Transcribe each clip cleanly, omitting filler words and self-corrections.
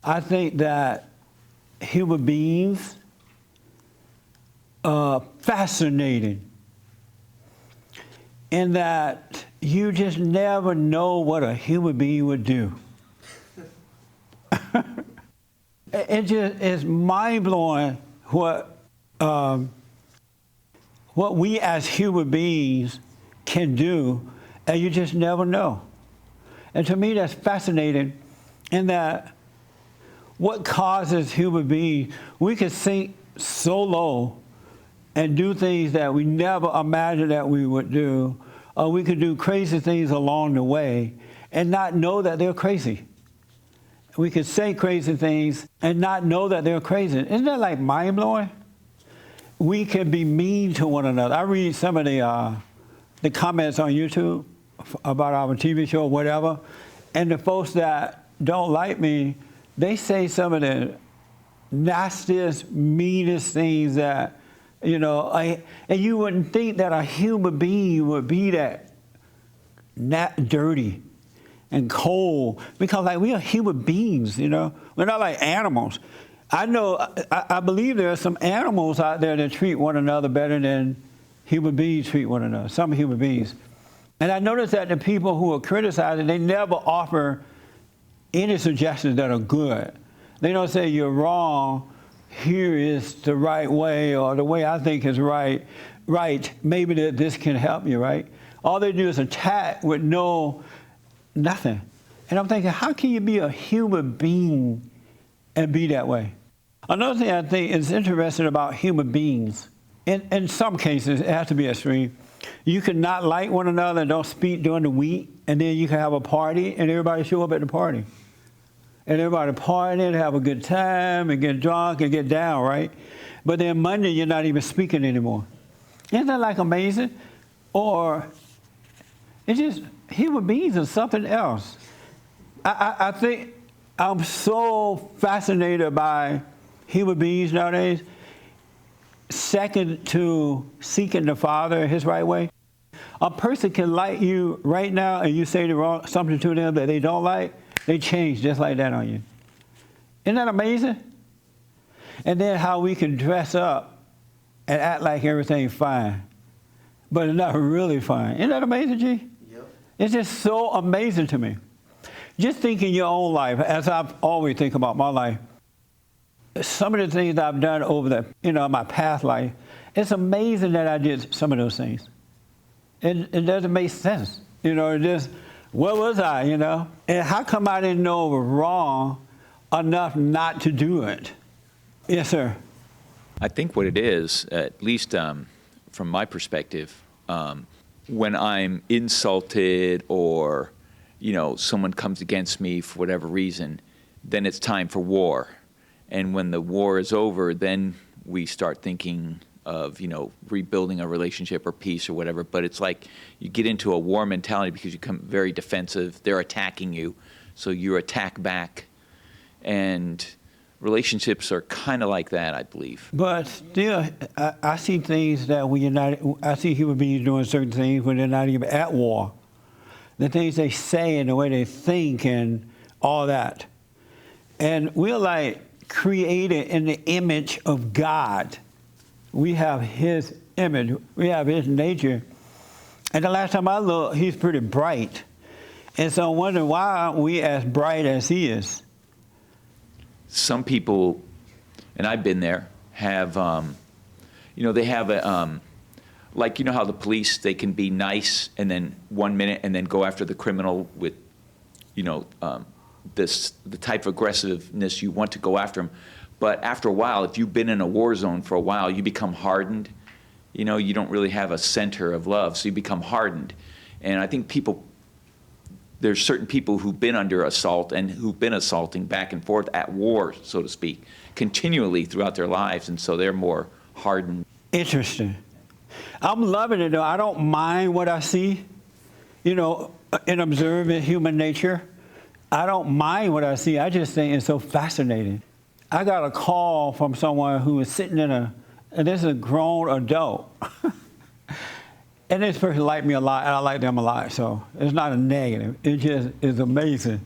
I think that human beings are fascinating in that you just never know what a human being would do. It just is mind-blowing what we as human beings can do, and you just never know. And to me, that's fascinating in that what causes human beings, we can sink so low and do things that we never imagined that we would do, or we could do crazy things along the way and not know that they're crazy. We could say crazy things and not know that they're crazy. Isn't that like mind-blowing? We can be mean to one another. I read some of the comments on YouTube about our TV show or whatever, and the folks that don't like me, they say some of the nastiest, meanest things that, you know, and you wouldn't think that a human being would be that dirty and cold, because like we are human beings, you know. We're not like animals. I believe there are some animals out there that treat one another better than human beings treat one another, some human beings. And I noticed that the people who are criticizing, they never offer any suggestions that are good. They don't say you're wrong, here is the right way, or the way I think is right, maybe this can help you, right? All they do is attack with nothing. And I'm thinking, how can you be a human being and be that way? Another thing I think is interesting about human beings, in some cases, it has to be extreme. You can not like one another and don't speak during the week, and then you can have a party and everybody show up at the party. And everybody party and have a good time and get drunk and get down, right? But then Monday, you're not even speaking anymore. Isn't that like amazing? Or it's just, human beings are something else. I think I'm so fascinated by human beings nowadays. Second to seeking the Father His right way. A person can like you right now and you say something to them that they don't like, they change just like that on you. Isn't that amazing? And then how we can dress up and act like everything's fine, but it's not really fine. Isn't that amazing, G? Yep. It's just so amazing to me. Just think in your own life, as I've always think about my life, some of the things I've done over my past life, it's amazing that I did some of those things. It doesn't make sense. Where was I, And how come I didn't know it was wrong enough not to do it? Yes, sir. I think what it is, at least from my perspective, when I'm insulted or, someone comes against me for whatever reason, then it's time for war. And when the war is over, then we start thinking of, rebuilding a relationship or peace or whatever. But it's like you get into a war mentality because you become very defensive. They're attacking you, so you attack back. And relationships are kind of like that, I believe. But still, I see things that when you're not, I see human beings doing certain things when they're not even at war. The things they say and the way they think and all that. And we're like created in the image of God. We have His image. We have His nature. And the last time I looked, He's pretty bright. And so I'm wondering, why aren't we as bright as He is? Some people, and I've been there, have, they have a, like, how the police, they can be nice and then 1 minute and then go after the criminal with, the type of aggressiveness you want to go after them. But after a while, if you've been in a war zone for a while, you become hardened. You don't really have a center of love, so you become hardened. And I think there's certain people who've been under assault and who've been assaulting back and forth at war, so to speak, continually throughout their lives, and so they're more hardened. Interesting. I'm loving it, though. I don't mind what I see, in observing human nature. I don't mind what I see. I just think it's so fascinating. I got a call from someone who was sitting and this is a grown adult. And this person liked me a lot, and I like them a lot, so it's not a negative. It just is amazing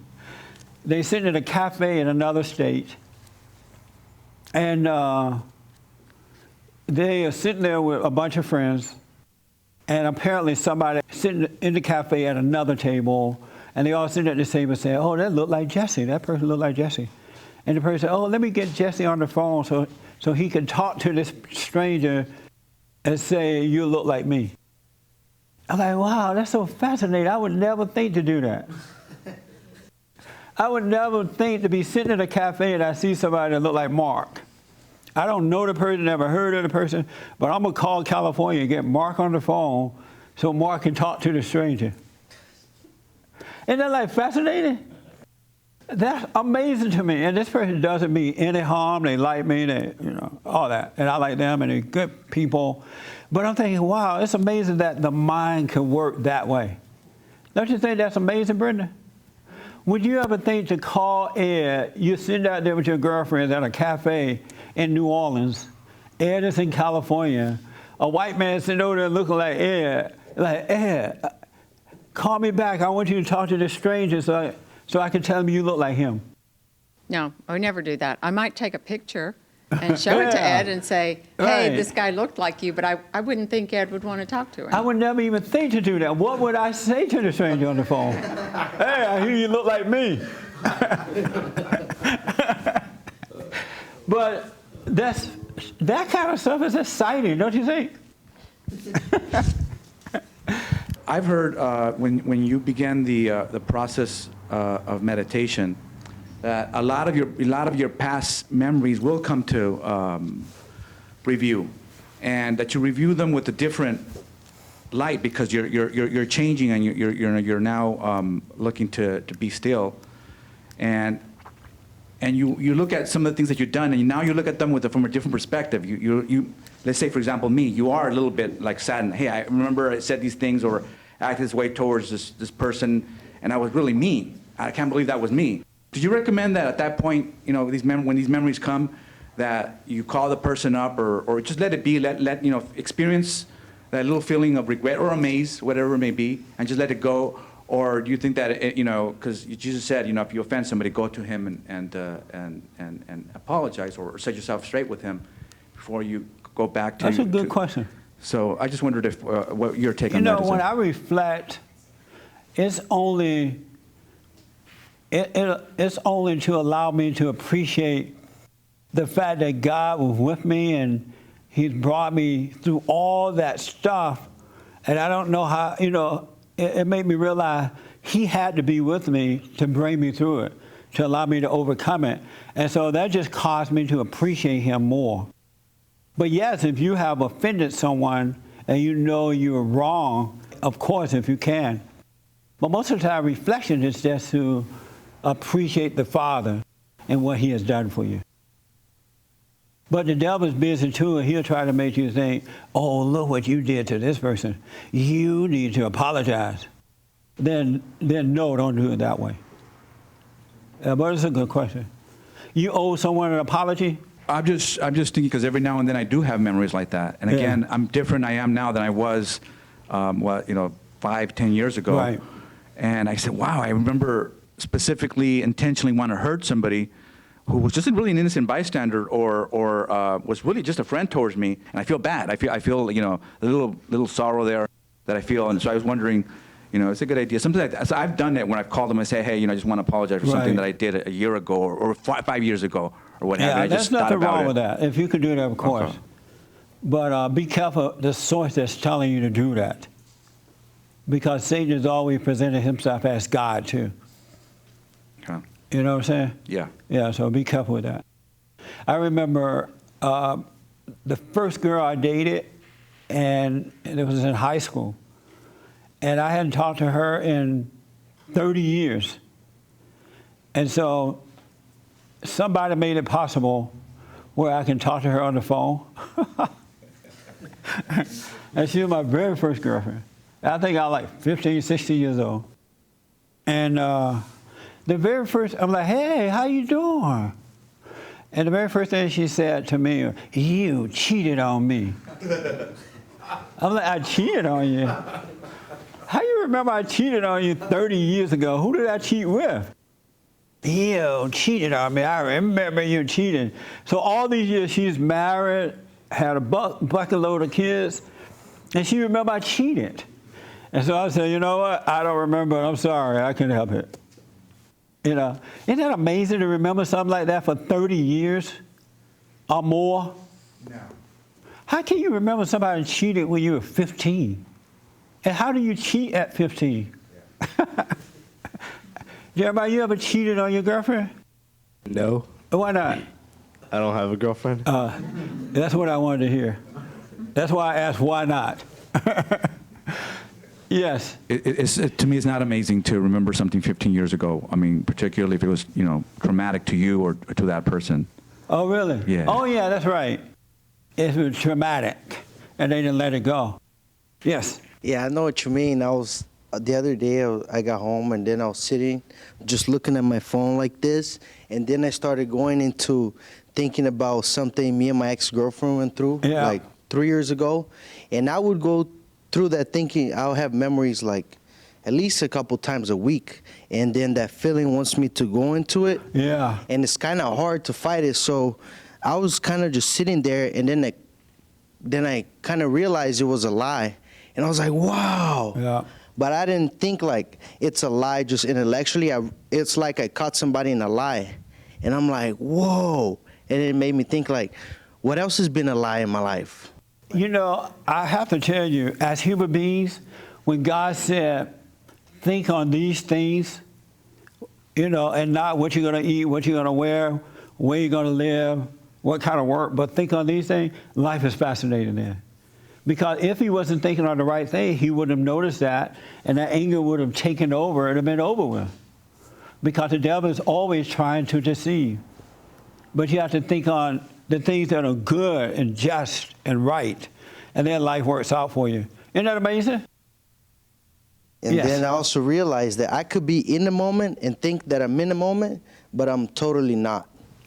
they sitting in a cafe in another state, and they are sitting there with a bunch of friends, and apparently somebody sitting in the cafe at another table, and they all sitting at this table saying, "Oh, that looked like Jesse. That person looked like Jesse." And the person said, "Oh, let me get Jesse on the phone so he can talk to this stranger and say, you look like me." I'm like, wow, that's so fascinating. I would never think to do that. I would never think to be sitting in a cafe and I see somebody that look like Mark. I don't know the person, never heard of the person, but I'm going to call California and get Mark on the phone so Mark can talk to the stranger. Isn't that like fascinating? That's amazing to me. And this person doesn't mean any harm. They like me, they, all that. And I like them, and they're good people. But I'm thinking, wow, it's amazing that the mind can work that way. Don't you think that's amazing, Brenda? Would you ever think to call Ed? You're sitting out there with your girlfriends at a cafe in New Orleans. Ed is in California. A white man sitting over there looking like Ed. Like, "Ed, call me back. I want you to talk to this stranger so I can tell him you look like him." No, I would never do that. I might take a picture and show it to Ed and say, "Hey, Right. this guy looked like you," but I wouldn't think Ed would want to talk to him. I would never even think to do that. What would I say to the stranger on the phone? "Hey, I hear you look like me." But that kind of stuff is exciting, don't you think? I've heard when you began the process of meditation, that a lot of your past memories will come to review, and that you review them with a different light because you're changing and you're now looking to be still, and you look at some of the things that you've done, and now you look at them from a different perspective. You let's say, for example, me, you are a little bit like saddened. Hey, I remember I said these things or acted this way towards this person, and I was really mean. I can't believe that was me. Did you recommend that at that point, when these memories come, that you call the person up or just let it be, let experience that little feeling of regret or amaze, whatever it may be, and just let it go? Or do you think that because Jesus said, if you offend somebody, go to him and apologize or set yourself straight with him before you go back to. That's a good question. So I just wondered if what your take on that is. When I reflect, it's only to allow me to appreciate the fact that God was with me and He's brought me through all that stuff, and I don't know how. It made me realize He had to be with me to bring me through it, to allow me to overcome it, and so that just caused me to appreciate Him more. But yes, if you have offended someone and you're wrong, of course, if you can. But most of the time, reflection is just to appreciate the Father and what He has done for you. But the devil's busy too, and he'll try to make you think, "Oh, look what you did to this person. You need to apologize." Then no, don't do it that way. But it's a good question. You owe someone an apology? I'm just thinking because every now and then I do have memories like that, and again, I'm different. I am now than I was, 5-10 years ago. Right. And I said, wow, I remember specifically intentionally want to hurt somebody who was just really an innocent bystander or was really just a friend towards me, and I feel bad. I feel a little sorrow there that I feel, and so I was wondering, it's a good idea. Sometimes so I've done it when I've called them and say, hey, I just want to apologize for something that I did a year ago or 5 years ago or what have you. Yeah, there's nothing wrong with that. If you could do that, of course. Okay. But be careful the source that's telling you to do that, because Satan has always presented himself as God too. Okay. You know what I'm saying? Yeah. Yeah, so be careful with that. I remember the first girl I dated, and it was in high school, and I hadn't talked to her in 30 years. And so somebody made it possible where I can talk to her on the phone. And she was my very first girlfriend. I think I was like 15, 16 years old. And the very first, I'm like, hey, how you doing? And the very first thing she said to me, you cheated on me. I'm like, I cheated on you? How you remember I cheated on you 30 years ago? Who did I cheat with? you cheated on me. I remember you cheating. So all these years she's married, had a bucket load of kids, and she remember I cheated. And so I said, you know what? I don't remember. I'm sorry. I couldn't help it. You know, isn't that amazing to remember something like that for 30 years or more? No. How can you remember somebody cheated when you were 15? And how do you cheat at 15? Yeah. Jeremiah, you ever cheated on your girlfriend? No. Why not? I don't have a girlfriend. That's what I wanted to hear. That's why I asked why not. Yes. To me, it's not amazing to remember something 15 years ago. I mean, particularly if it was, traumatic to you or to that person. Oh, really? Yeah. Oh, yeah, that's right. It was traumatic, and they didn't let it go. Yes. Yeah, I know what you mean. The other day I got home and then I was sitting just looking at my phone like this, and then I started going into thinking about something me and my ex-girlfriend went through like 3 years ago, and I would go through that thinking. I'll have memories like at least a couple times a week, and then that feeling wants me to go into it. Yeah. And it's kind of hard to fight it, so I was kind of just sitting there, and then I kind of realized it was a lie, and I was like, wow. Yeah. But I didn't think like it's a lie just intellectually. It's like I caught somebody in a lie, and I'm like, whoa. And it made me think like, what else has been a lie in my life? You know, I have to tell you, as human beings, when God said, think on these things, and not what you're going to eat, what you're going to wear, where you're going to live, what kind of work, but think on these things, life is fascinating then. Because if he wasn't thinking on the right thing, he would have noticed that, and that anger would have taken over, it would have been over with. Because the devil is always trying to deceive. But you have to think on the things that are good and just and right, and then life works out for you. Isn't that amazing? And Yes. then I also realized that I could be in the moment and think that I'm in the moment, but I'm totally not.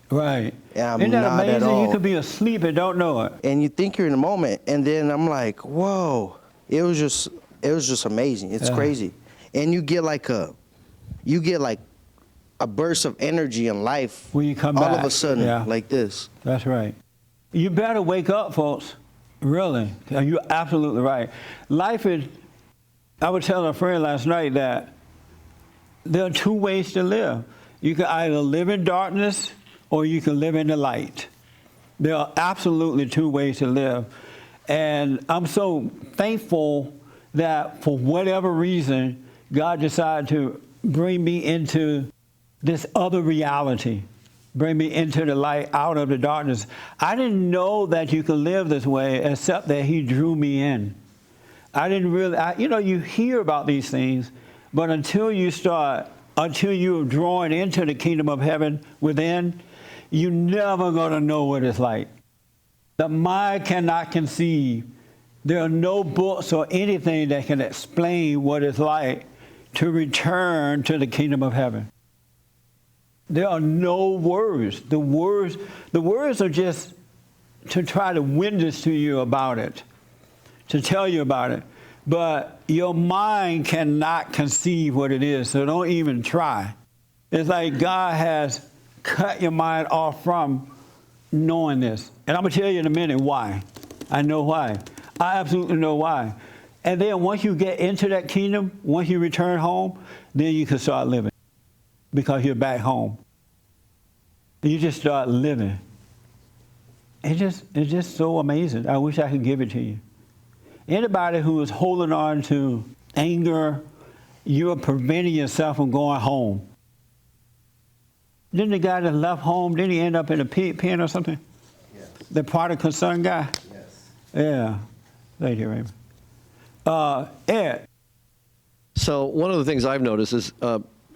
Right. Yeah, I'm Isn't that not at amazing? You all. could be asleep and don't know it. And you think you're in the moment, and then I'm like, whoa. It was just amazing. It's Yeah. crazy. And you get like a burst of energy in life When you come all back. of a sudden, Yeah. like this. That's right. You better wake up, folks. Really. You're absolutely right. Life is, I was telling a friend last night that there are two ways to live. You can either live in darkness or you can live in the light. There are absolutely two ways to live. And I'm so thankful that for whatever reason, God decided to bring me into this other reality, bring me into the light, out of the darkness. I didn't know that you could live this way except that he drew me in. I didn't really, you hear about these things, but until you're drawn into the kingdom of heaven within, you're never going to know what it's like. The mind cannot conceive. There are no books or anything that can explain what it's like to return to the kingdom of heaven. There are no words. The words are just to try to witness to you about it, to tell you about it. But your mind cannot conceive what it is, so don't even try. It's like God has cut your mind off from knowing this. And I'm going to tell you in a minute why. I know why. I absolutely know why. And then once you get into that kingdom, once you return home, then you can start living because you're back home. You just start living. It's just so amazing. I wish I could give it to you. Anybody who is holding on to anger, you're preventing yourself from going home. Didn't the guy that left home, didn't he end up in a pig pen or something? Yes. The prodigal son guy? Yes. Yeah. Thank you, Raymond. Ed. So one of the things I've noticed is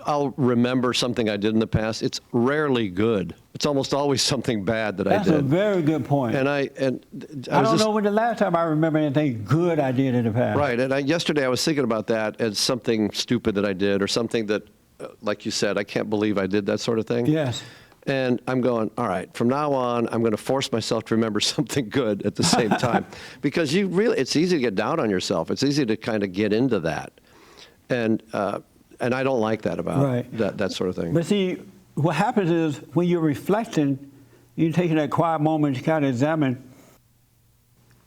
I'll remember something I did in the past. It's rarely good. It's almost always something bad that I did. That's a very good point. And I don't know when the last time I remember anything good I did in the past. Right. And yesterday I was thinking about that as something stupid that I did or something that, like you said, I can't believe I did that sort of thing. Yes. And I'm going, all right, from now on, I'm going to force myself to remember something good at the same time. Because it's easy to get down on yourself. It's easy to kind of get into that. And I don't like that about that sort of thing. But see, what happens is when you're reflecting, you're taking that quiet moment to kind of examine,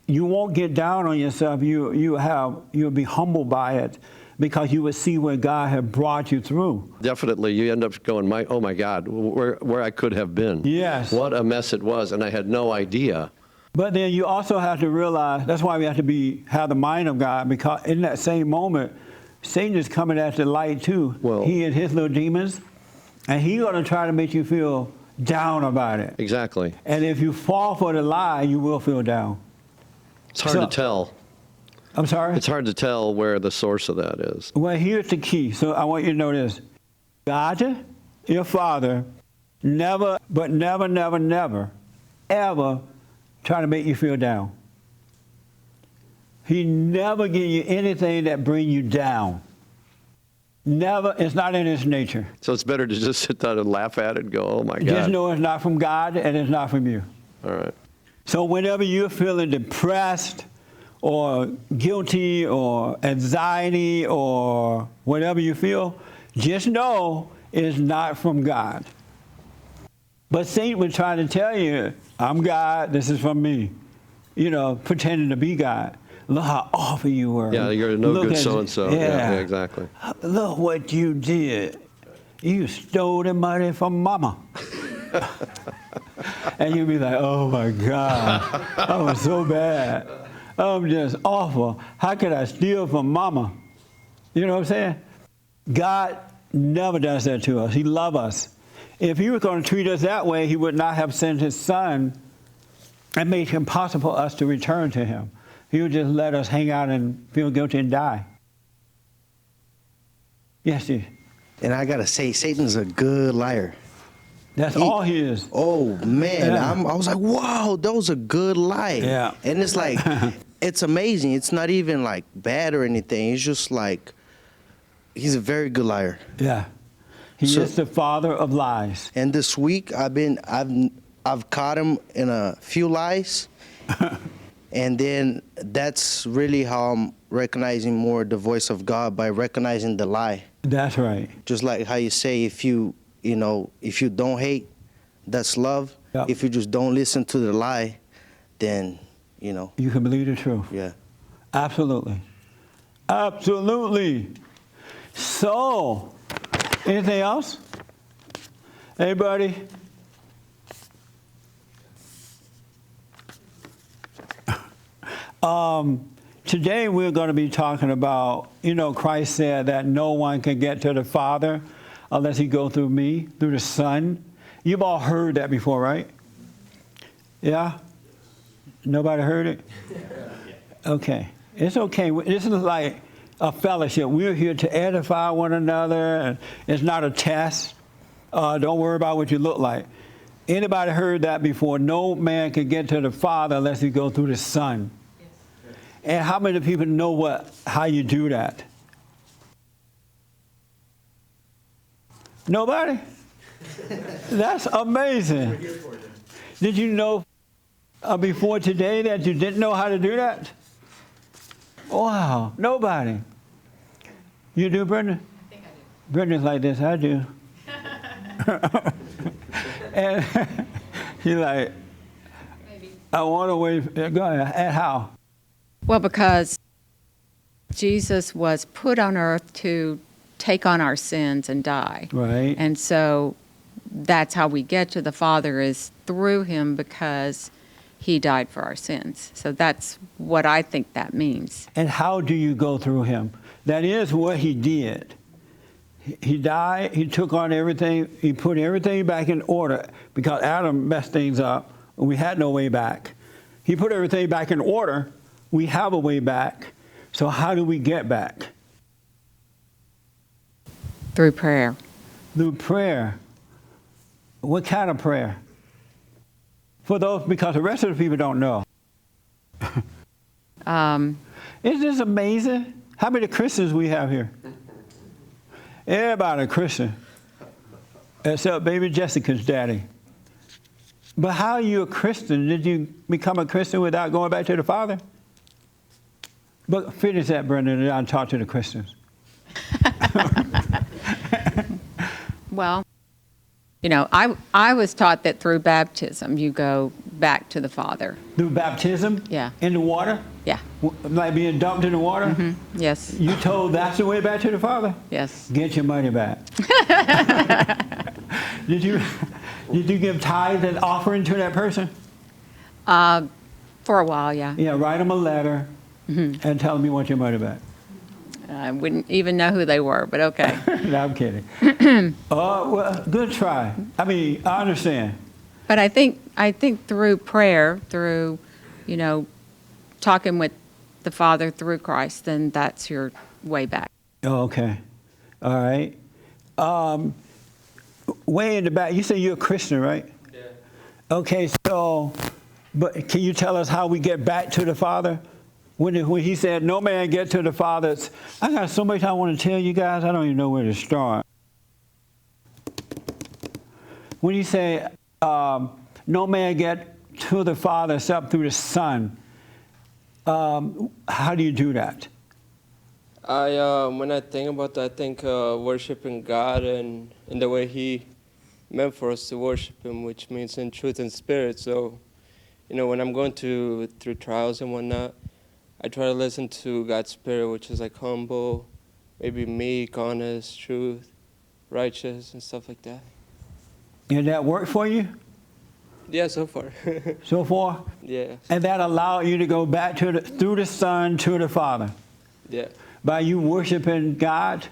you won't get down on yourself. You'll be humbled by it because you would see where God had brought you through. Definitely, you end up going, oh my God, where I could have been. Yes. What a mess it was, and I had no idea. But then you also have to realize, that's why we have to have the mind of God, because in that same moment, Satan is coming at the light too. Well, he and his little demons, and he's going to try to make you feel down about it. Exactly. And if you fall for the lie, you will feel down. It's hard to tell. I'm sorry? It's hard to tell where the source of that is. Well, here's the key. So I want you to know this. God, your Father, never, ever try to make you feel down. He never give you anything that bring you down. Never. It's not in his nature. So it's better to just sit down and laugh at it and go, oh my God. Just know it's not from God and it's not from you. All right. So whenever you're feeling depressed or guilty or anxiety or whatever you feel, just know it's not from God. But Satan would try to tell you, I'm God, this is from me. You know, pretending to be God. Look how awful you were. Yeah, you're no good so-and-so. Yeah, exactly. Look what you did. You stole the money from mama. And you'd be like, oh my God, I was so bad. I'm just awful. How could I steal from mama? You know what I'm saying? God never does that to us. He loves us. If he was going to treat us that way, he would not have sent his son and made it impossible for us to return to him. He would just let us hang out and feel guilty and die. Yes, Steve. And I gotta say, Satan's a good liar. That's all he is. Oh man, Yeah. I was like, wow, that was a good lie. Yeah. And it's like, it's amazing. It's not even like bad or anything. It's just like, he's a very good liar. Yeah. He is the father of lies. And this week, I've caught him in a few lies. And then that's really how I'm recognizing more the voice of God, by recognizing the lie. That's right. Just like how you say, if you don't hate, that's love. Yep. If you just don't listen to the lie, then, you can believe the truth. Yeah. Absolutely. Absolutely. So, anything else? Anybody? Today we're going to be talking about, Christ said that no one can get to the Father unless he go through me, through the Son. You've all heard that before, right? Yeah? Nobody heard it? Okay. It's okay. This is like a fellowship. We're here to edify one another, and it's not a test. Don't worry about what you look like. Anybody heard that before? No man can get to the Father unless he go through the Son. And how many people know how you do that? Nobody? That's amazing. Did you know before today that you didn't know how to do that? Wow, nobody. You do, Brenda? I think I do. Brenda's like this, I do. And she's like, Maybe. I want to wait. Go ahead. And how? Well, because Jesus was put on earth to take on our sins and die. Right. And so that's how we get to the Father, is through him, because he died for our sins. So that's what I think that means. And how do you go through him? That is what he did. He died, he took on everything, he put everything back in order because Adam messed things up and we had no way back. He put everything back in order. We have a way back. So how do we get back? Through prayer. Through prayer. What kind of prayer? For those, because the rest of the people don't know. Isn't this amazing? How many Christians we have here? Everybody a Christian, except baby Jessica's daddy. But how are you a Christian? Did you become a Christian without going back to the Father? But finish that, Brendan, and I'll talk to the Christians. Well, You know, I was taught that through baptism, you go back to the Father. Through baptism? Yeah. In the water? Yeah. Like being dumped in the water? Yes. You told that's the way back to the Father? Yes. Get your money back. Did you give tithe and offering to that person? For a while, yeah. Yeah, write them a letter and tell them you want your money back. I wouldn't even know who they were, but okay. No, I'm kidding. Well, good try. I mean, I understand. But I think through prayer, through, you know, talking with the Father through Christ, then that's your way back. Oh, okay. All right. Way in the back, you say you're a Christian, right? Yeah. Okay, so, but can you tell us how we get back to the Father? When he said, no man get to the Father, I got so much I want to tell you guys, I don't even know where to start. When you say, no man get to the Father except through the Son, how do you do that? When I think about that, I think worshiping God and in the way He meant for us to worship Him, which means in truth and spirit. So, you know, when I'm going through trials and whatnot, I try to listen to God's Spirit, which is like humble, maybe meek, honest, truth, righteous, and stuff like that. Did that work for you? Yeah, so far. So far? Yeah. And that allowed you to go back through the Son to the Father? Yeah. By you worshiping God?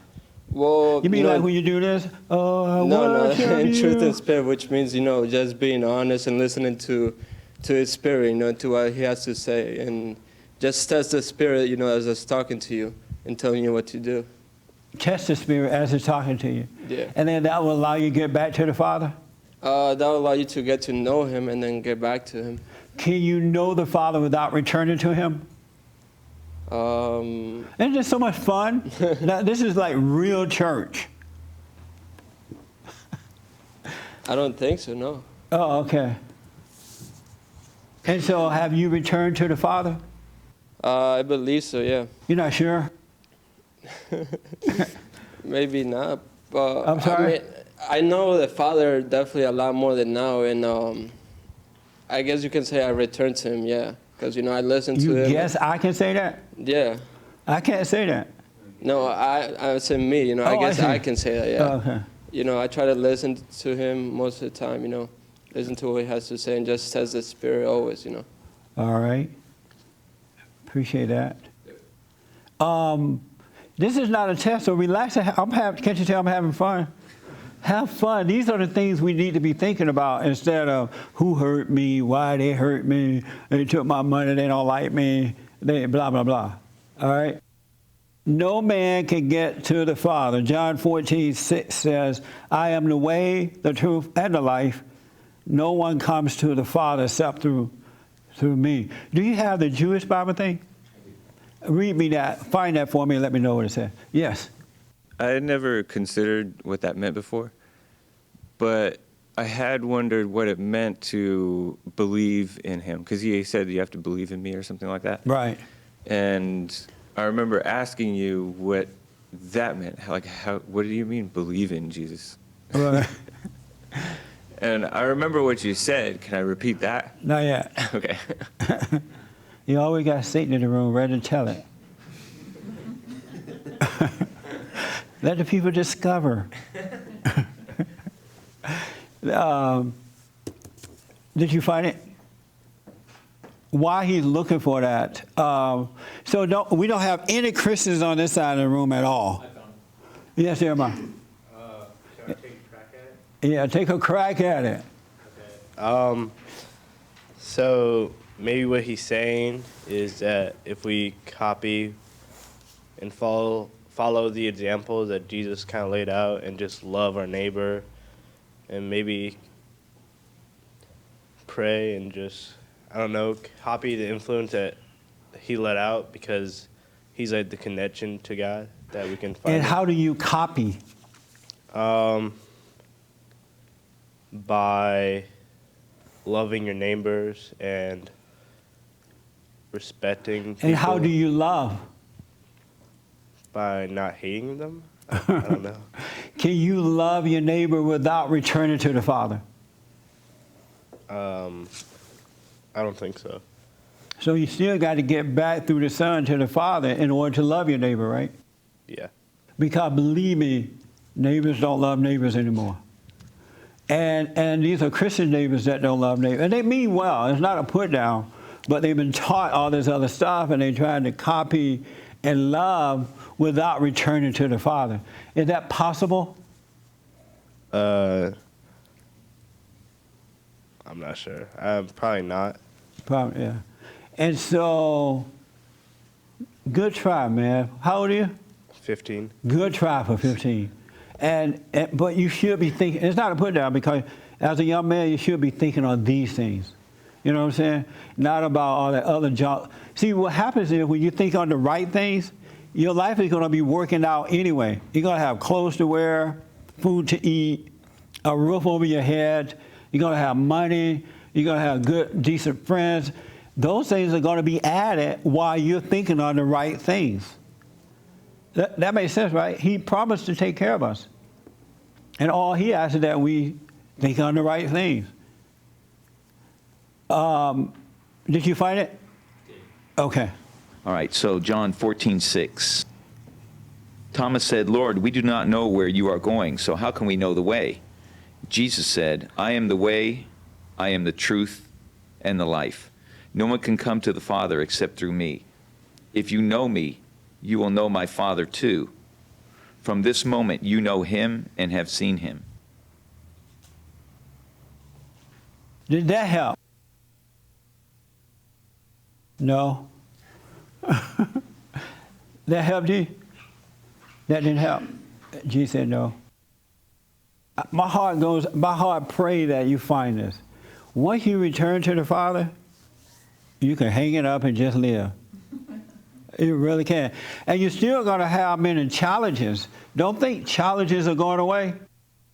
Well, You mean know, like when you do this? Oh, I No, worship in you. truth and spirit, which means, you know, just being honest and listening to His Spirit, you know, to what He has to say, and just test the Spirit, you know, as it's talking to you and telling you what to do. Test the Spirit as it's talking to you. Yeah. And then that will allow you to get back to the Father? That will allow you to get to know Him and then get back to Him. Can you know the Father without returning to Him? Isn't this so much fun? Now, this is like real church. I don't think so, no. Oh, okay. And so have you returned to the Father? I believe so, yeah. You're not sure? Maybe not. But I'm sorry? I mean, I know the Father definitely a lot more than now, and I guess you can say I returned to Him, yeah. Because, you know, I listened to You Him. guess I can say that? Yeah. I can't say that. No, I said me, you know, Oh, I guess I see. I can say that, yeah. Oh, okay. You know, I try to listen to Him most of the time, you know, listen to what He has to say and just test the Spirit always, you know. All right. Appreciate that. This is not a test, so relax. Can't you tell I'm having fun? Have fun. These are the things we need to be thinking about instead of who hurt me, why they hurt me, they took my money, they don't like me, they blah, blah, blah. All right? No man can get to the Father. John 14:6 says, I am the way, the truth, and the life. No one comes to the Father except through me. Do you have the Jewish Bible thing? Read me that. Find that for me and let me know what it says. Yes. I had never considered what that meant before, but I had wondered what it meant to believe in Him, because He said you have to believe in me or something like that. Right. And I remember asking you what that meant. What do you mean believe in Jesus? Right. And I remember what you said. Can I repeat that? Not yet. Okay. You always got Satan in the room ready to tell it. Let the people discover. Did you find it? Why he's looking for that? We don't have any Christians on this side of the room at all. I found it. Yes, Jeremiah. Can I take a crack at it? Yeah, take a crack at it. Okay. So maybe what he's saying is that if we copy and follow the examples that Jesus kind of laid out and just love our neighbor and maybe pray and just, I don't know, copy the influence that he let out, because he's like the connection to God that we can find. And how do you copy? By loving your neighbors and respecting people. And how do you love? By not hating them. I don't know. Can you love your neighbor without returning to the Father? I don't think so. So you still got to get back through the Son to the Father in order to love your neighbor, right? Yeah. Because believe me, neighbors don't love neighbors anymore. And these are Christian neighbors that don't love neighbors. And they mean well. It's not a put down. But they've been taught all this other stuff, and they're trying to copy and love without returning to the Father. Is that possible? I'm not sure. Probably not. Probably, yeah. And so, good try, man. How old are you? 15. Good try for 15. But you should be thinking, it's not a put down, because as a young man, you should be thinking on these things. You know what I'm saying? Not about all that other junk. See, what happens is when you think on the right things, your life is going to be working out anyway. You're going to have clothes to wear, food to eat, a roof over your head. You're going to have money. You're going to have good, decent friends. Those things are going to be added while you're thinking on the right things. That makes sense, right? He promised to take care of us. And all he asks is that we think on the right things. Did you find it? Okay. All right, so John 14:6. Thomas said, Lord, we do not know where you are going, so how can we know the way? Jesus said, I am the way, I am the truth, and the life. No one can come to the Father except through me. If you know me, you will know my Father too. From this moment you know him and have seen him. Did that help? No. That helped you? That didn't help? Jesus said no. My heart pray that you find this. Once you return to the Father, you can hang it up and just live. You really can. And you're still going to have many challenges. Don't think challenges are going away,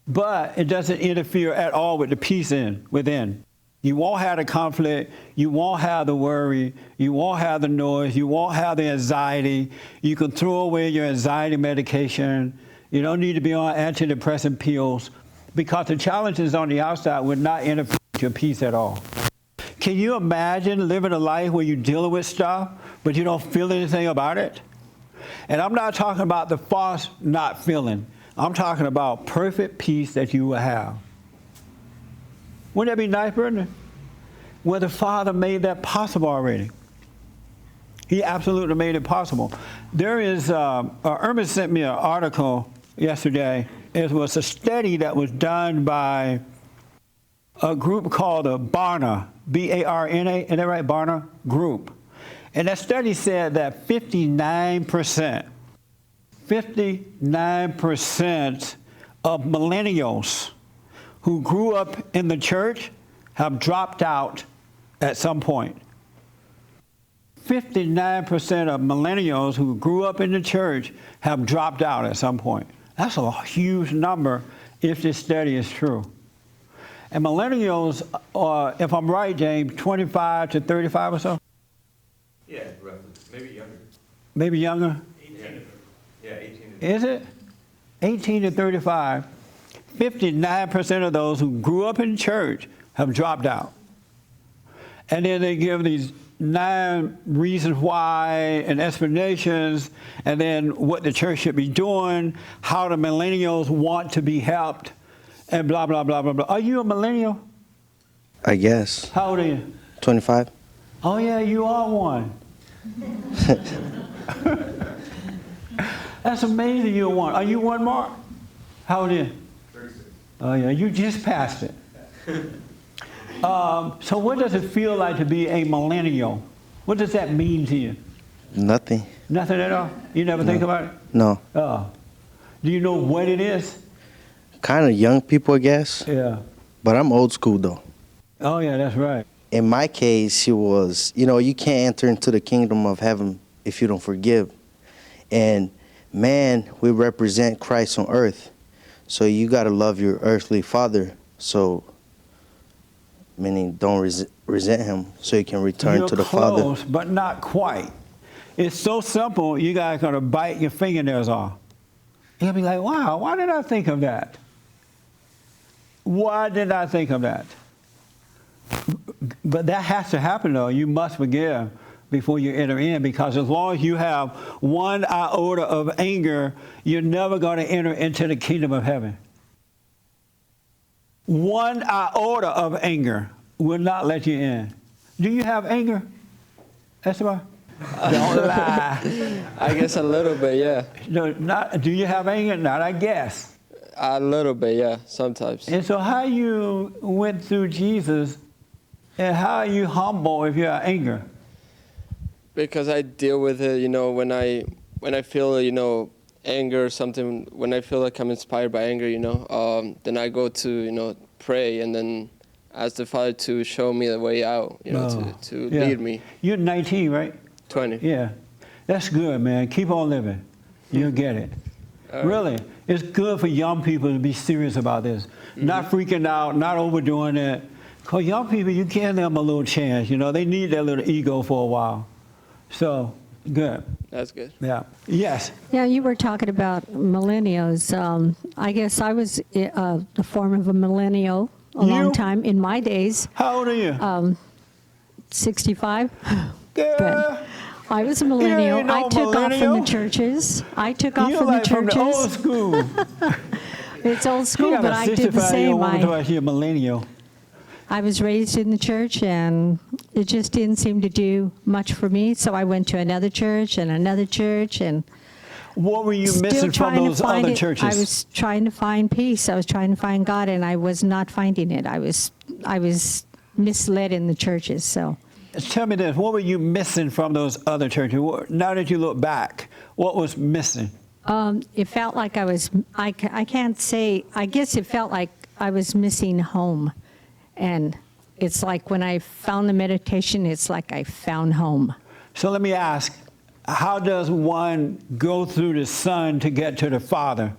but it doesn't interfere at all with the peace within. You won't have the conflict. You won't have the worry. You won't have the noise. You won't have the anxiety. You can throw away your anxiety medication. You don't need to be on antidepressant pills, because the challenges on the outside would not interfere with your peace at all. Can you imagine living a life where you're dealing with stuff, but you don't feel anything about it? And I'm not talking about the false not feeling. I'm talking about perfect peace that you will have. Wouldn't that be nice, Brenda? Well, the Father made that possible already. He absolutely made it possible. There is, Irma sent me an article yesterday. It was a study that was done by a group called the Barna, B-A-R-N-A, is that right, Barna Group. And that study said that 59% of millennials who grew up in the church have dropped out at some point. 59% of millennials who grew up in the church have dropped out at some point. That's a huge number if this study is true. And millennials are, if I'm right, James, 25 to 35 or so? Yeah, roughly. Maybe younger. Maybe younger? 18. Yeah, 18. Is it? 18 to 35. 59% of those who grew up in church have dropped out. And then they give these 9 reasons why and explanations, and then what the church should be doing, how the millennials want to be helped, and blah, blah, blah, blah, blah. Are you a millennial? I guess. How old are you? 25. Oh, yeah, you are one. That's amazing you're one. Are you one, Mark? How old are you? 36. Oh, yeah, you just passed it. So what does it feel like to be a millennial? What does that mean to you? Nothing. Nothing at all? You never think about it? No. Oh. Do you know what it is? Kind of young people, I guess. Yeah. But I'm old school, though. Oh, yeah, that's right. In my case, it was, you can't enter into the kingdom of heaven if you don't forgive. And man, we represent Christ on earth. So you got to love your earthly father. So, meaning don't resent him so you can return to the Father. You're close, but not quite. It's so simple, you guys got to bite your fingernails off. You'll be like, wow, why did I think of that? Why did I think of that? But that has to happen, though. You must forgive before you enter in, because as long as you have one iota of anger, you're never going to enter into the kingdom of heaven. One iota of anger will not let you in. Do you have anger, Esteban? Don't lie. I guess a little bit, yeah. No, not. Do you have anger? Not, I guess. A little bit, yeah, sometimes. And so how you went through Jesus, and how are you humble if you have anger? Because I deal with it, you know, when I feel, you know, anger or something, when I feel like I'm inspired by anger, you know, then I go to, you know, pray and then ask the Father to show me the way out, you know, to lead me. You're 19, right? 20. Yeah. That's good, man. Keep on living. You'll get it. Really. It's good for young people to be serious about this. Not freaking out, not overdoing it. Because young people, you give them a little chance. You know, they need their little ego for a while. So, good. That's good. Yeah. Yes. Yeah, you were talking about millennials. I guess I was a form of a millennial a long time in my days. How old are you? 65. Girl. But I was a millennial. ain't no I took off from millennial. the churches. I took off You're from like the from churches. the old school. It's old school, You got but a I did the 65-year-old same. woman talking about she's a millennial. I was raised in the church, and it just didn't seem to do much for me. So I went to another church, and What were you still missing from trying to those find other it. churches? I was trying to find peace. I was trying to find God, and I was not finding it. I was misled in the churches. So Tell me this, what were you missing from those other churches? Now that you look back, what was missing? it felt like I can't say. I guess it felt like I was missing home, and it's like when I found the meditation, it's like I found home. So let me ask, how does one go through the Son to get to the Father?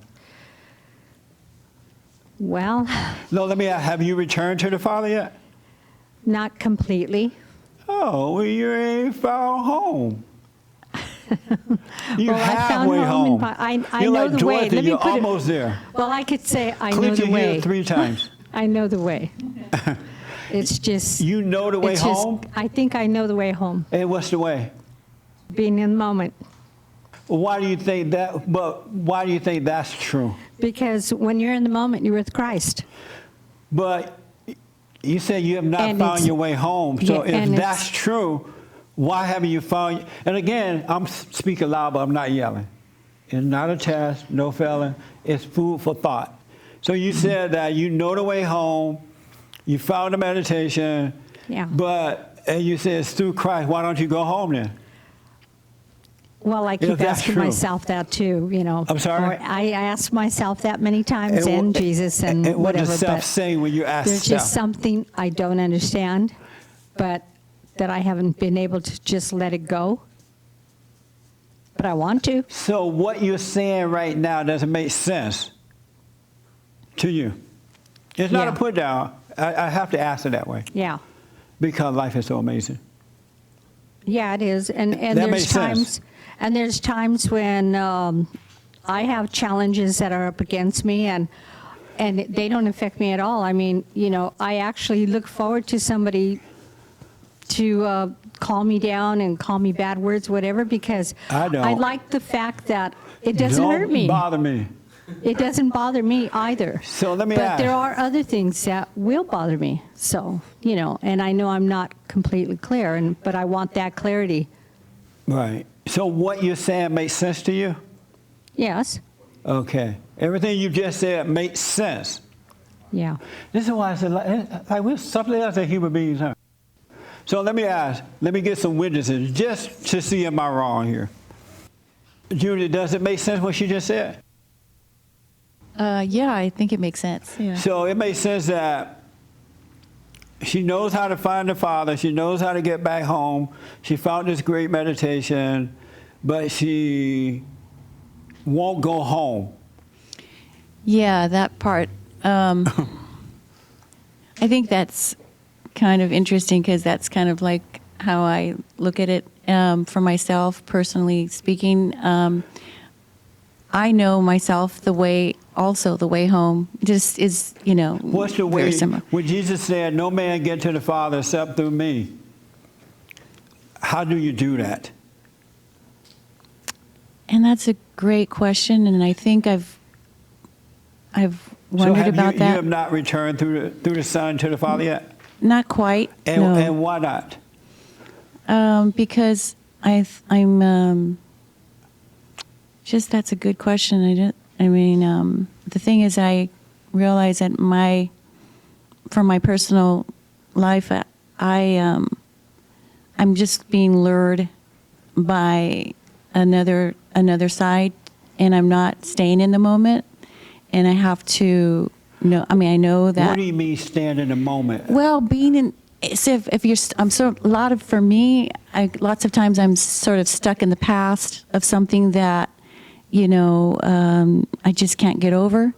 Well, No, let me ask, have you returned to the Father yet? not completely. Oh, well, you ain't found home. You're Well, I found halfway home home. I You're know like the way. Dorothy, Let me you're put it- almost there. Well, I could say I know Click the your way. heel 3 times. I know the way. It's just. You know the way it's just- home? I think I know the way home. And what's the way? Being in the moment. Why do you think that? But why do you think that's true? Because when you're in the moment, you're with Christ. But you said you have not And found it's- your way home. So Yeah, if and that's true, why haven't you found? And again, I'm speaking loud, but I'm not yelling. It's not a test, no failing. It's food for thought. So you said that you know the way home, you found the meditation, Yeah. and you said it's through Christ. Why don't you go home then? Well, I If keep that's asking true. myself that too, you know. I'm sorry? Or I ask myself that many times, and Jesus and what whatever. does self but say when you ask there's self? just something I don't understand, but that I haven't been able to just let it go. But I want to. So what you're saying right now doesn't make sense to you. It's not a Yeah. put down. I have to ask it that way Yeah. because life is so amazing. Yeah, it is. And That there's makes sense. times, and there's times when I have challenges that are up against me, and they don't affect me at all. I mean, you know, I actually look forward to somebody to call me down and call me bad words, whatever, because I don't. I like the fact that it doesn't Don't hurt me. bother me. It doesn't bother me either. So let me But ask. there are other things that will bother me. So, you know, and I know I'm not completely clear, but I want that clarity. Right. So what you're saying makes sense to you? Yes. Okay. Everything you just said makes sense. Yeah. This is why I said, like we're something else as human beings, huh? So let me ask, let me get some witnesses just to see am I wrong here. Judy, does it make sense what she just said? Yeah, I think it makes sense. Yeah. So it makes sense that she knows how to find the Father. She knows how to get back home. She found this great meditation, but she won't go home. Yeah, that part. I think that's kind of interesting because that's kind of like how I look at it for myself, personally speaking. I know myself the way home just is, What's the way? very similar. When Jesus said, "No man get to the Father except through me," how do you do that? And that's a great question, and I think I've wondered about You that. have not returned through the Son to the Father yet? Not quite. And, no. and why not? Because I'm just that's a good question. The thing is, I realize that for my personal life, I'm just being lured by another side, and I'm not staying in the moment, and I have to know. I know that. What do you mean stand in the moment? Well, being in, so if you're, for me, lots of times I'm sort of stuck in the past of something that, I just can't get over,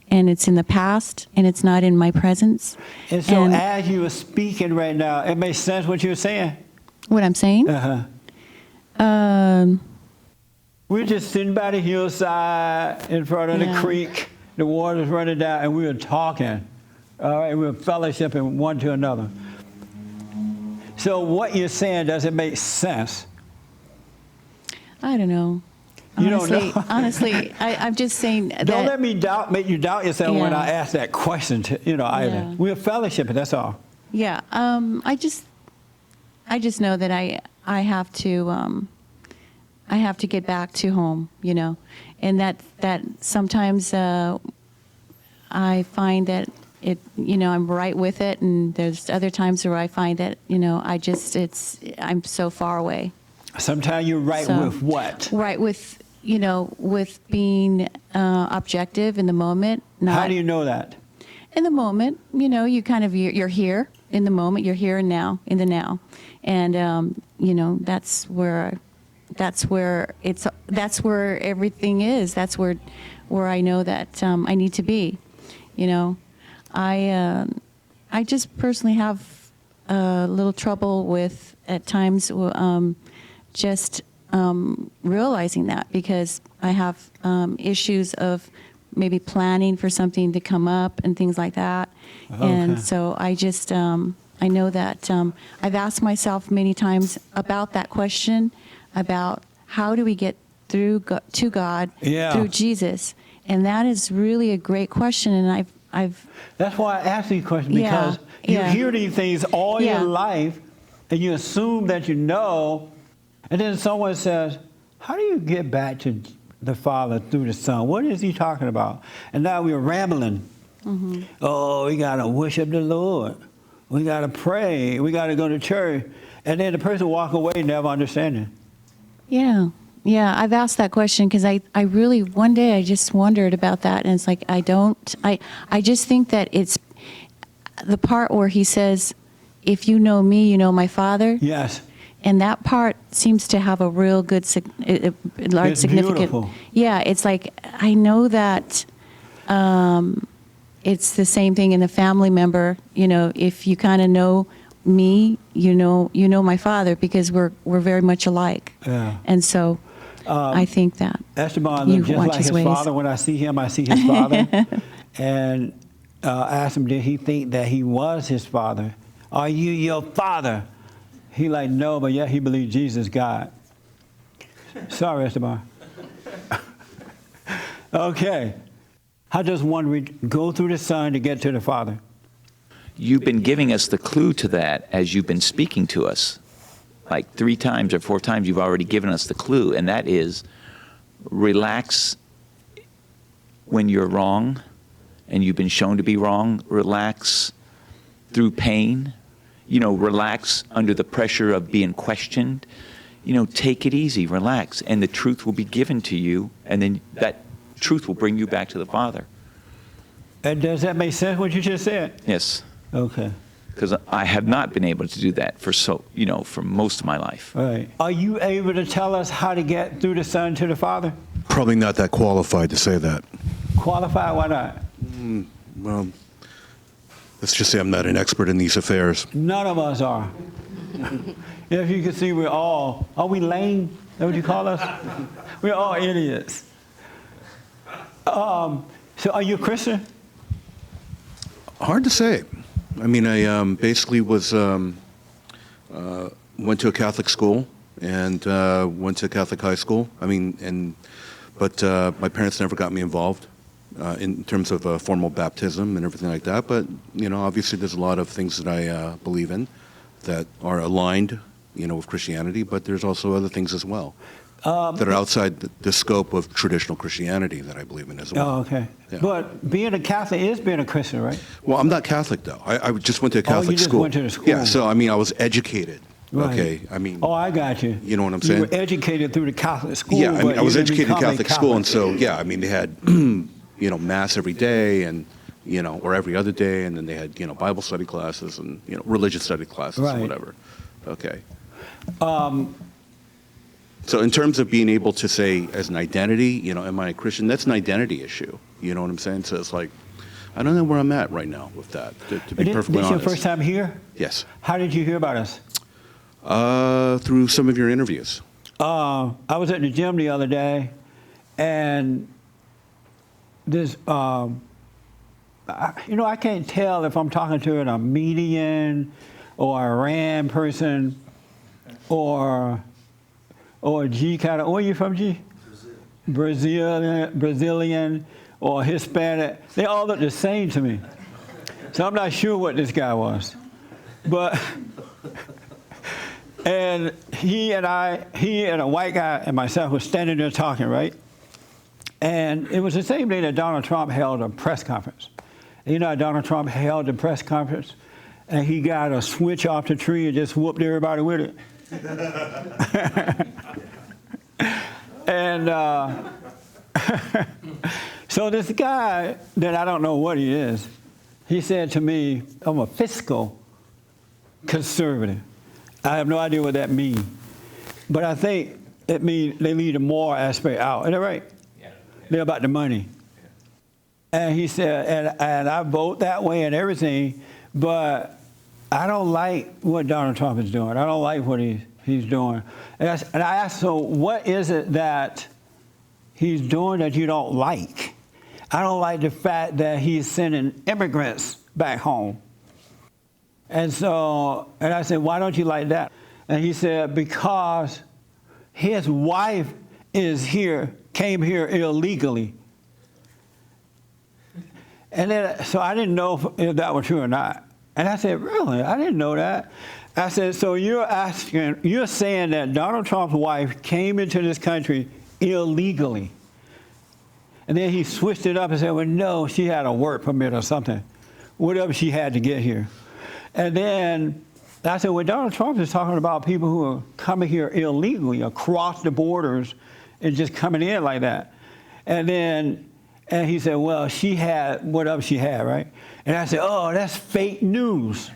and it's in the past, and it's not in my presence. And so as you are speaking right now, it makes sense what you're saying? What I'm saying? We're just sitting by the hillside in front of the creek. The water's running down, and we were talking. All right, we were fellowshipping one to another. So what you're saying, does it make sense? I don't know. You don't know? Honestly, I'm just saying that. Don't let me make you doubt yourself when I ask that question to either. Yeah. We're fellowshipping, that's all. Yeah. I just know that I have to get back to home, and that sometimes I find that I'm right with it, and there's other times where I find that I'm so far away. Sometimes you're right with what? Right with with being objective in the moment. How do you know that? In the moment, you kind of you're here in the moment. You're here and now, in the now, and that's where everything is. That's where I know that I need to be. I just personally have a little trouble with at times just realizing that, because I have issues of maybe planning for something to come up and things like that. Okay. And so I just I know that I've asked myself many times about that question, about how do we get through to God through Jesus, and that is really a great question. And I've that's why I asked you a question, because you hear these things all your life, and you assume that you know, and then someone says, "How do you get back to the Father through the Son? What is he talking about?" And now we're rambling. Mm-hmm. Oh, we gotta worship the Lord. We gotta pray. We gotta go to church, and then the person walk away never understanding. Yeah, I've asked that question because I really, one day I just wondered about that, and it's like I just think that it's the part where he says, "If you know me, you know my Father." Yes. And that part seems to have a real good, large, significant. Beautiful. Yeah, it's like I know that it's the same thing in a family member. If you kind of know me, you know my Father, because we're very much alike. Yeah. And so I think that Esteban looked just like his father. When I see him, I see his father. And asked him, did he think that he was his father? Are you your father? He like, no, but yeah, he believed Jesus God. Sorry, Esteban. Okay. How does one go through the Son to get to the Father? You've been giving us the clue to that as you've been speaking to us. Like 3 times or 4 times you've already given us the clue, and that is relax when you're wrong and you've been shown to be wrong. Relax through pain. Relax under the pressure of being questioned. Take it easy, relax, and the truth will be given to you, and then that truth will bring you back to the Father. And does that make sense, what you just said? Yes. Okay. Because I have not been able to do that for most of my life. Right. Are you able to tell us how to get through the Son to the Father? Probably not that qualified to say that. Qualified? Why not? Well, let's just say I'm not an expert in these affairs. None of us are. If you can see, are we lame? Is that what you call us? We're all idiots. So are you a Christian? Hard to say. I mean, I basically was went to a Catholic school and went to Catholic high school. I mean, but my parents never got me involved in terms of formal baptism and everything like that. But you know, obviously, there's a lot of things that I believe in that are aligned, you know, with Christianity. But there's also other things as well that are outside the scope of traditional Christianity that I believe in as well. Oh, okay. Yeah. But being a Catholic is being a Christian, right? Well, I'm not Catholic though. I just went to a Catholic you just school. went to the school. Yeah. So I mean, I was educated. Right. Okay. I mean. Oh, I got you. You know what I'm You saying? were educated through the Catholic school. Yeah, I mean, but I was you didn't educated in become a Catholic school, and so yeah, I mean, they had you know, mass every day, and you know, or every other day, and then they had, you know, Bible study classes and, you know, religious study classes Right. or whatever. Okay. So in terms of being able to say as an identity, you know, am I a Christian? That's an identity issue. You know what I'm saying? So it's like, I don't know where I'm at right now with that, to be perfectly This honest. your first time here? Yes. How did you hear about us? Through some of your interviews. I was at the gym the other day, and this, you know, I can't tell if I'm talking to a median or a Ram person or a G kind of. Where are you from, G? Brazilian or Hispanic. They all look the same to me. So I'm not sure what this guy was. But, and he and a white guy and myself were standing there talking, right? And it was the same day that Donald Trump held a press conference. You know, Donald Trump held a press conference, and he got a switch off the tree and just whooped everybody with it. And so this guy that I don't know what he is, he said to me, I'm a fiscal conservative. I have no idea what that means. But I think it means they leave the moral aspect out. Isn't that right? Yeah. They're about the money. And he said, and I vote that way and everything, but I don't like what Donald Trump is doing. I don't like what he's doing. And I asked, so what is it that he's doing that you don't like? I don't like the fact that he's sending immigrants back home. And I said, why don't you like that? And he said, because his wife came here illegally. And then, so I didn't know if that was true or not. And I said, really? I didn't know that. I said, so you're saying that Donald Trump's wife came into this country illegally. And then he switched it up and said, well, no, she had a work permit or something, whatever she had to get here. And then I said, well, Donald Trump is talking about people who are coming here illegally across the borders and just coming in like that. And he said, well, she had whatever she had, right? And I said, oh, that's fake news.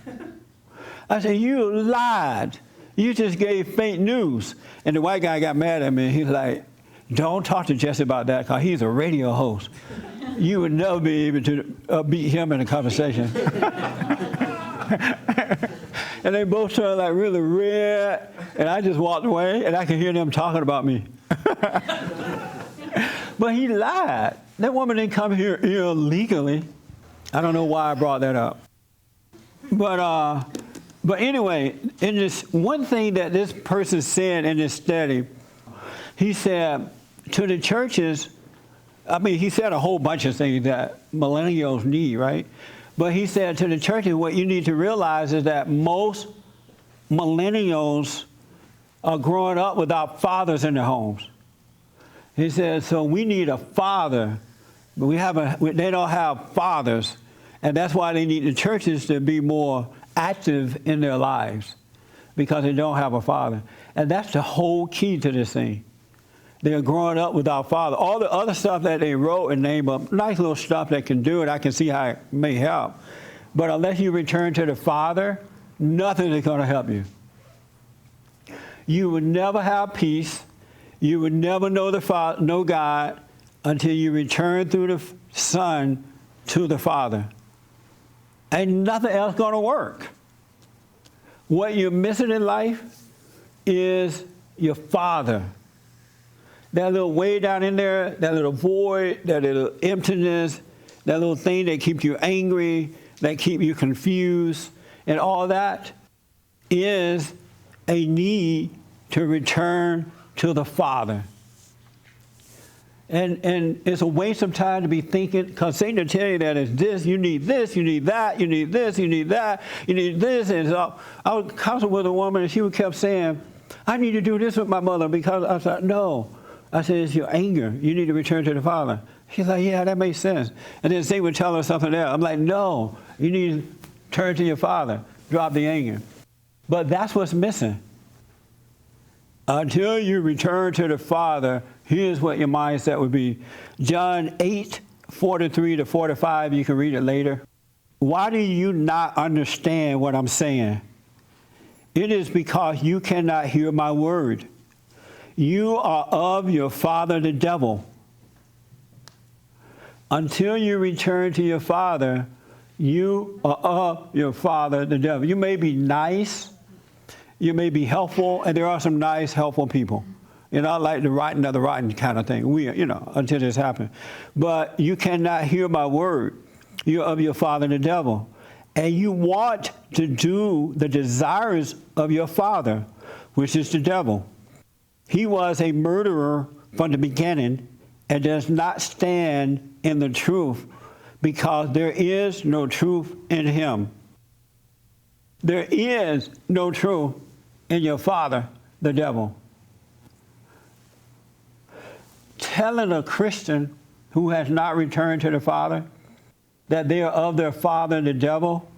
I said, you lied. You just gave fake news. And the white guy got mad at me. He's like, don't talk to Jesse about that because he's a radio host. You would never be able to beat him in a conversation. And they both turned like really red, and I just walked away, and I could hear them talking about me. But he lied. That woman didn't come here illegally. I don't know why I brought that up. But anyway, in this one thing that this person said in this study, he said to the churches, I mean, he said a whole bunch of things that millennials need, right? But he said to the churches, what you need to realize is that most millennials are growing up without fathers in their homes. He said, so we need a father, but they don't have fathers, and that's why they need the churches to be more active in their lives, because they don't have a father. And that's the whole key to this thing. They're growing up without father. All the other stuff that they wrote and named up, nice little stuff that can do it, I can see how it may help. But unless you return to the Father, nothing is going to help you. You will never have peace. You will never know God until you return through the Son to the Father. Ain't nothing else going to work. What you're missing in life is your Father. that little way down in there, that little void, that little emptiness, that little thing that keeps you angry, that keep you confused, and all that is a need to return to the Father. And it's a waste of time to be thinking, because Satan will tell you that it's this, you need this, you need that, you need this, you need that, you need this. And so I was counseling with a woman, and she kept saying, I need to do this with my mother, because I said, no. I said, it's your anger. You need to return to the Father. She's like, yeah, that makes sense. And then Satan would tell her something else. I'm like, no, you need to turn to your Father. Drop the anger. But that's what's missing. Until you return to the Father, here's what your mindset would be. John 8:43-45, you can read it later. Why do you not understand what I'm saying? It is because you cannot hear my word. You are of your father, the devil. Until you return to your Father, you are of your father, the devil. You may be nice, you may be helpful, and there are some nice, helpful people. You know, like the rotten kind of thing. Until this happened. But you cannot hear my word. You're of your father, the devil. And you want to do the desires of your father, which is the devil. He was a murderer from the beginning and does not stand in the truth, because there is no truth in him. There is no truth in your father, the devil. Telling a Christian who has not returned to the Father that they are of their father, the devil,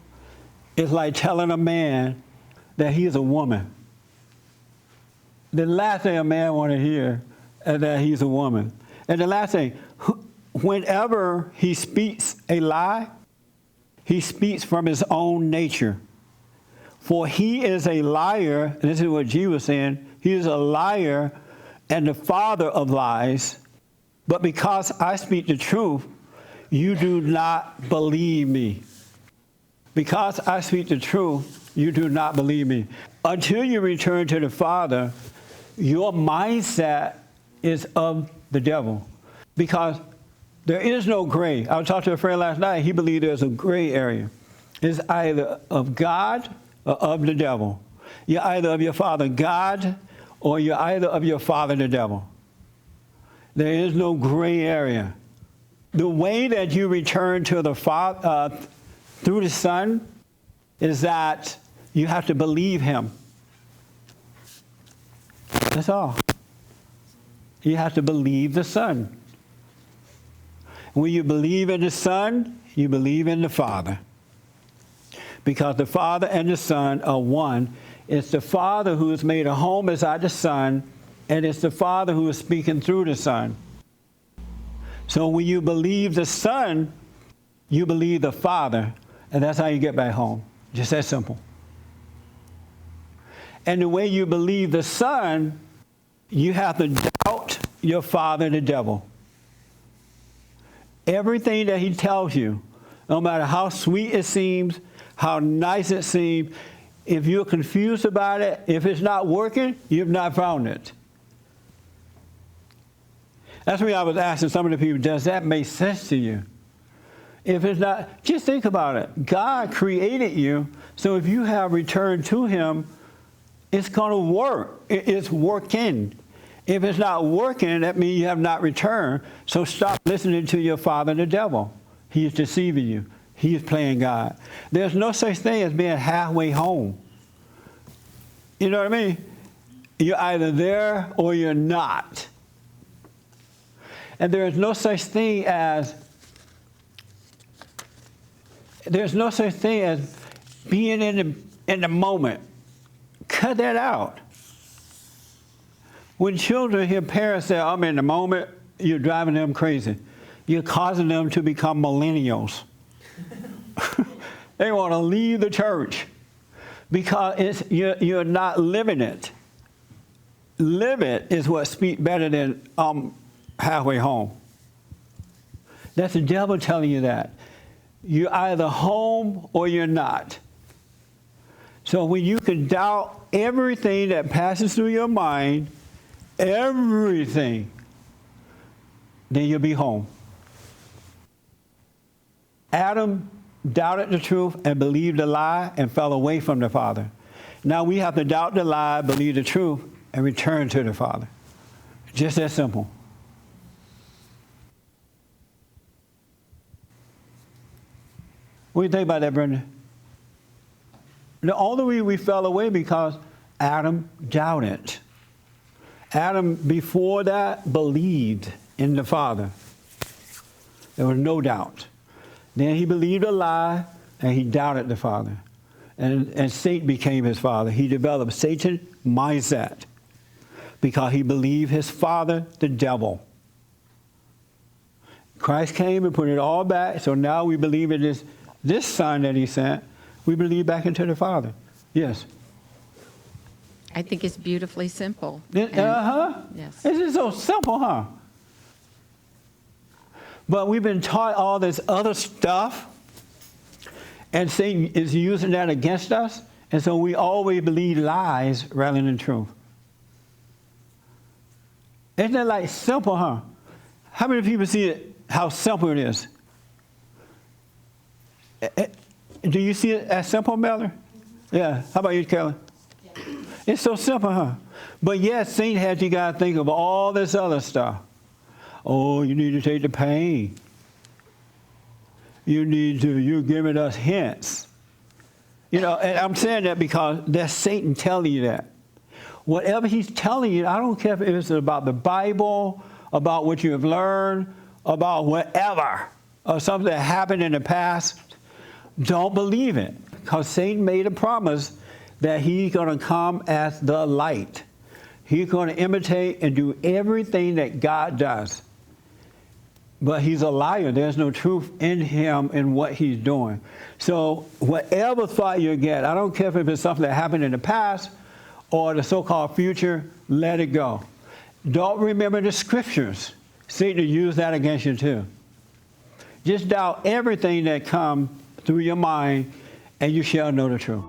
is like telling a man that he is a woman. The last thing a man wants to hear is that he's a woman. And the last thing, whenever he speaks a lie, he speaks from his own nature. For he is a liar, and this is what Jesus was saying, he is a liar and the father of lies. But because I speak the truth, you do not believe me. Because I speak the truth, you do not believe me. Until you return to the Father, your mindset is of the devil. Because there is no gray. I was talking to a friend last night. He believed there's a gray area. It's either of God or of the devil. You're either of your father, God, or you're either of your father, the devil. There is no gray area. The way that you return to the Father through the Son is that you have to believe him. That's all. You have to believe the Son. When you believe in the Son, you believe in the Father. Because the Father and the Son are one. It's the Father who has made a home inside the Son, and it's the Father who is speaking through the Son. So when you believe the Son, you believe the Father, and that's how you get back home. Just that simple. And the way you believe the Son, you have to doubt your father, the devil. Everything that he tells you, no matter how sweet it seems, how nice it seems, if you're confused about it, if it's not working, you've not found it. That's why I was asking some of the people, does that make sense to you? If it's not, just think about it. God created you, so if you have returned to him, it's going to work. It's working. If it's not working, that means you have not returned. So stop listening to your father, the devil. He is deceiving you. He is playing God. There's no such thing as being halfway home. You know what I mean? You're either there or you're not. And there is no such thing as being in the moment. Cut that out. When children hear parents say, I'm in the moment, you're driving them crazy. You're causing them to become millennials. They want to leave the church because you're not living it. Live it is what speaks better than halfway home. That's the devil telling you that. You're either home or you're not. So when you can doubt everything that passes through your mind, everything, then you'll be home. Adam doubted the truth and believed the lie and fell away from the Father. Now we have to doubt the lie, believe the truth, and return to the Father. Just that simple. What do you think about that, Brenda? The only way we fell away because Adam doubted. Adam, before that, believed in the Father. There was no doubt. Then he believed a lie, and he doubted the Father. And Satan became his father. He developed Satan's mindset because he believed his father, the devil. Christ came and put it all back, so now we believe in this son that he sent. We believe back into the Father. Yes? I think it's beautifully simple. Uh-huh. Yes. This is so simple, huh? But we've been taught all this other stuff, and Satan is using that against us, and so we always believe lies rather than truth. Isn't that like simple, huh? How many people see it, how simple it is? Do you see it as simple, Miller? Yeah. How about you, Kelly? Yeah. It's so simple, huh? But yet, Satan has you got to think of all this other stuff. Oh, you need to take the pain. You're giving us hints. You know, and I'm saying that because that's Satan telling you that. Whatever he's telling you, I don't care if it's about the Bible, about what you have learned, about whatever, or something that happened in the past, don't believe it. Because Satan made a promise that he's going to come as the light. He's going to imitate and do everything that God does. But he's a liar. There's no truth in him and what he's doing. So whatever thought you get, I don't care if it's something that happened in the past or the so-called future, let it go. Don't remember the scriptures. Satan will use that against you too. Just doubt everything that comes through your mind, and you shall know the truth.